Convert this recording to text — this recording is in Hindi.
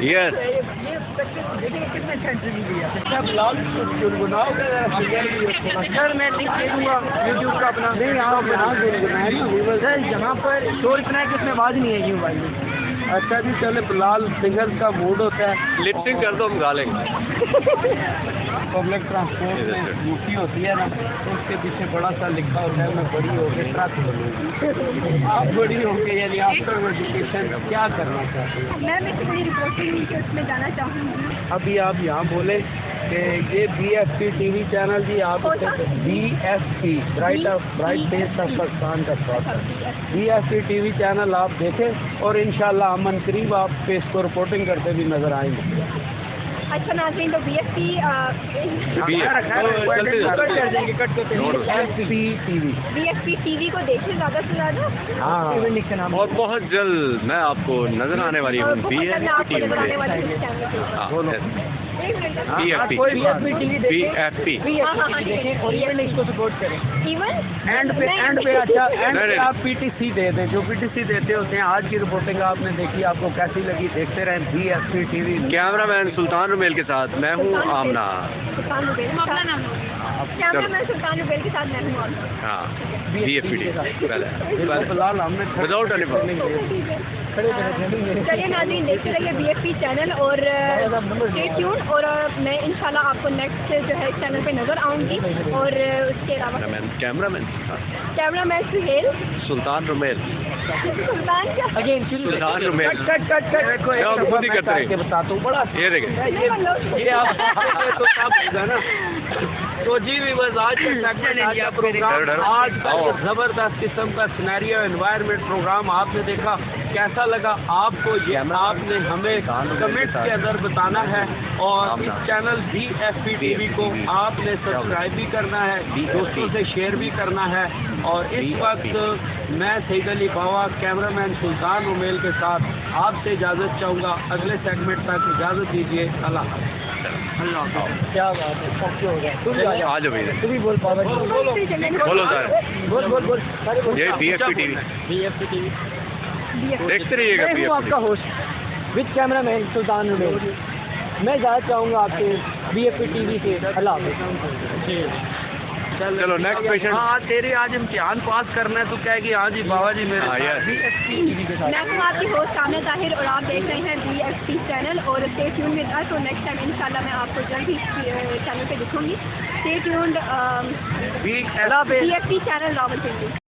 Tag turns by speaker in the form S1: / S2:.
S1: यस।
S2: कितने सेंचुरी दिया सर, मैं लिंक दे दूंगा यूट्यूब का अपना। नहीं, आप यहाँ सर, यहाँ पर शोर इतना है कि उसमें आवाज़ नहीं है यूँ भाई।
S3: अच्छा जी, चले बिलाल सिंगर्स का मूड होता है।
S1: लिपसिंग कर दो, हम गा लेंगे।
S3: पब्लिक ट्रांसपोर्ट में ड्यूटी होती है ना, तो उसके पीछे बड़ा सा लिखा होता है, मैं बड़ी होकर ट्रक बनूंगी। आप बड़ी होकर यानी आफ्टर एजुकेशन क्या करना चाहते हैं?
S4: मैं थोड़ी रिपोर्टिंग के उसमें जाना चाहूँगी।
S3: अभी आप यहाँ बोले कि ये BFP टीवी चैनल जी, आप BFP bright face of Pakistan का स्वागत। BFP टीवी चैनल आप देखें और इंशाल्लाह अमन करीब आप फेस को रिपोर्टिंग करते भी नजर आएंगे।
S4: अच्छा नाज़रीन, तो BFP टीवी को देखें ज़्यादा से ज़्यादा।
S3: हाँ,
S1: और बहुत जल्द मैं आपको नजर आने वाली हूँ BFP टीवी
S2: और इवन इसको सपोर्ट करें।
S4: इवन
S3: एंड पे अच्छा एंड पे आप PTC दे दें, जो PTC देते होते हैं। आज की रिपोर्टिंग आपने देखी, आपको कैसी लगी? देखते रहें BFP टीवी।
S1: कैमरामैन सुल्तान रुमेल के साथ मैं हूँ आमना।
S4: सुल्तान रुबेल कैमरामैन सुल्तान रुबेल के साथ मैं हूँ आमना।
S1: हाँ, BFP टीवी पहले
S3: फिलहाल हमने
S1: विदाउट टेलीफोन।
S4: चलिए नाज़रीन, देखते रहिए BFP चैनल और स्टे ट्यून। और मैं इंशाल्लाह आपको नेक्स्ट जो है चैनल पे नज़र आऊँगी। और उसके अलावा कैमरामैन सुहेल
S1: सुल्तान रुमेल
S4: सुल्तान क्या
S2: अगेन
S1: सुल्तान रुमेल
S3: कट
S1: खुद ही करते हैं।
S3: बताता हूँ बड़ा
S1: ये देखें।
S3: ये आप तो सब होगा ना। तो जी भी बस आज का प्रोग्राम, आज का जबरदस्त किस्म का सिनेरियो एनवायरनमेंट प्रोग्राम आपने देखा, कैसा लगा आपको? ये आपने हमें कमेंट्स के अंदर बताना है। और इस चैनल BFP टीवी को आपने सब्सक्राइब भी करना है, दोस्तों से शेयर भी करना है। और इस वक्त मैं सईद अली बावा कैमरामैन सुल्तान रुमेल के साथ आपसे इजाज़त चाहूँगा। अगले सेगमेंट तक इजाज़त दीजिए। अल्लाह
S2: क्या बात है, सबसे हो गया।
S1: आ जाओ भैया,
S2: तू भी बोल पावा।
S1: बोलो सर।
S2: बोल
S1: ये BFP टीवी
S2: BFP टीवी।
S1: देखते रहिएगा।
S2: मैं हूँ आपका होस्ट विद कैमरामैन सुल्तान रुमेल। मैं जाना चाहूँगा आपके BFP टीवी से। अल्लाह हाफ़िज़।
S1: चलो नेक्स्ट पेशेंट।
S3: हाँ, तेरे आज इम्तिहान पास करना है तो कहेगी हाँ जी बाबा जी मेरे
S2: BFP टीवी के साथ।
S4: मैं हूँ आपकी होस्ट आमिना ताहिर और आप देख रहे हैं BFP चैनल। और स्टे ट्यून विद अस। और नेक्स्ट टाइम इंशाल्लाह मैं आपको जल्द ही चैनल पे दिखूंगी। Stay tuned. BFP channel Rawalpindi.